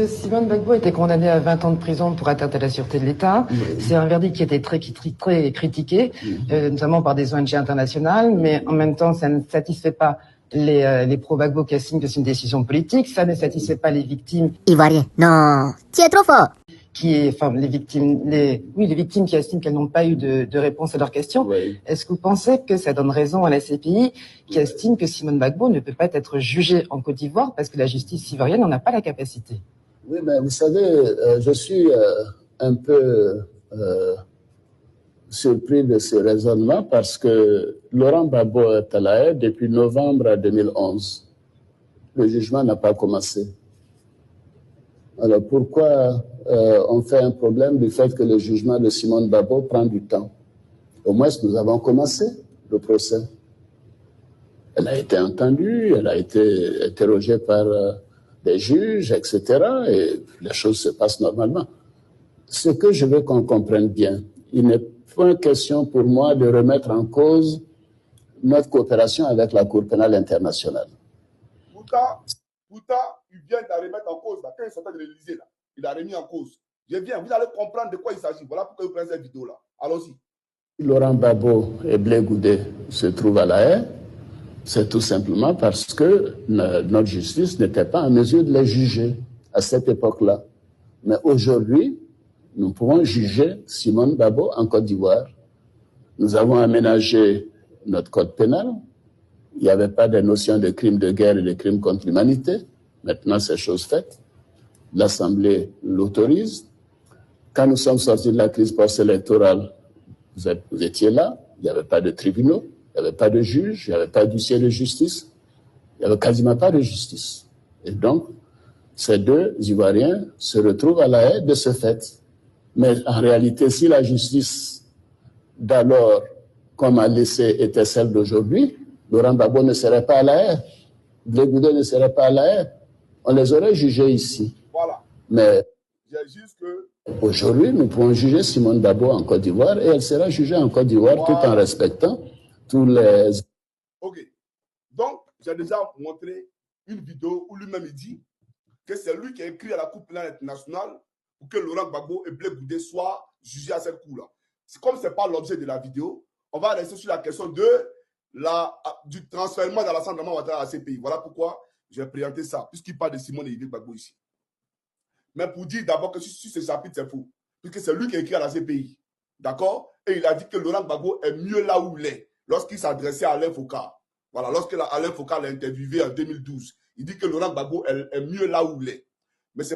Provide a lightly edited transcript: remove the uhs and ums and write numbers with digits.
Simone Gbagbo a été condamnée à 20 ans de prison pour atteinte à la sûreté de l'État. Oui. C'est un verdict qui a été très critiqué, notamment par des ONG internationales, mais en même temps, ça ne satisfait pas les pro-Gbagbo qui estiment que c'est une décision politique. Ça ne satisfait pas les victimes. Ivoirien, non, tu es trop fort. Les victimes qui estiment qu'elles n'ont pas eu de réponse à leurs questions. Oui. Est-ce que vous pensez que ça donne raison à la CPI qui estime que Simone Gbagbo ne peut pas être jugée en Côte d'Ivoire parce que la justice ivoirienne n'en a pas la capacité? Oui, mais vous savez, je suis un peu surpris de ce raisonnement parce que Laurent Gbagbo est à La Haye depuis novembre 2011. Le jugement n'a pas commencé. Alors pourquoi on fait un problème du fait que le jugement de Simone Gbagbo prend du temps? Au moins, nous avons commencé le procès. Elle a été entendue, elle a été interrogée par des juges, etc. Et les choses se passent normalement. Ce que je veux qu'on comprenne bien, il n'est pas question pour moi de remettre en cause notre coopération avec la Cour pénale internationale. Pourtant, il vient de remettre en cause. Quand il sortait de l'Élysée, il a remis en cause. Je viens, vous allez comprendre de quoi il s'agit. Voilà pourquoi vous prenez cette vidéo-là. Allons-y. Laurent Gbagbo et Blé Goudé se trouvent à La Haye. C'est tout simplement parce que notre justice n'était pas en mesure de les juger à cette époque-là. Mais aujourd'hui, nous pouvons juger Simone Gbagbo en Côte d'Ivoire. Nous avons aménagé notre code pénal. Il n'y avait pas de notion de crime de guerre et de crime contre l'humanité. Maintenant, c'est chose faite. L'Assemblée l'autorise. Quand nous sommes sortis de la crise post-électorale, vous étiez là. Il n'y avait pas de tribunaux. Il n'y avait pas de juge, il n'y avait pas d'huissier de justice, il n'y avait quasiment pas de justice. Et donc, ces deux Ivoiriens se retrouvent à La Haye de ce fait. Mais en réalité, si la justice d'alors, comme à laissé, était celle d'aujourd'hui, Laurent Gbagbo ne serait pas à La Haye, Blé Goudé ne serait pas à La Haye. On les aurait jugés ici. Voilà. Mais aujourd'hui, nous pouvons juger Simone Gbagbo en Côte d'Ivoire et elle sera jugée en Côte d'Ivoire tout en respectant tous les... Ok. Donc, j'ai déjà montré une vidéo où lui-même il dit que c'est lui qui a écrit à la Cour pénale internationale pour que Laurent Gbagbo et Blé Goudé soient jugés à cette cour-là. Comme ce n'est pas l'objet de la vidéo, on va rester sur la question du transfert d'Alassane Dramane Ouattara à la CPI. Voilà pourquoi j'ai présenté ça, puisqu'il parle de Simone et Yves Gbagbo ici. Mais pour dire d'abord que sur ce chapitre, c'est faux, puisque c'est lui qui a écrit à la CPI. D'accord? Et il a dit que Laurent Gbagbo est mieux là où il est. Lorsqu'il s'adressait à Alain Foka, voilà, Alain Foka l'a interviewé en 2012, il dit que Laurent Gbagbo est mieux là où il est. Mais c'est pas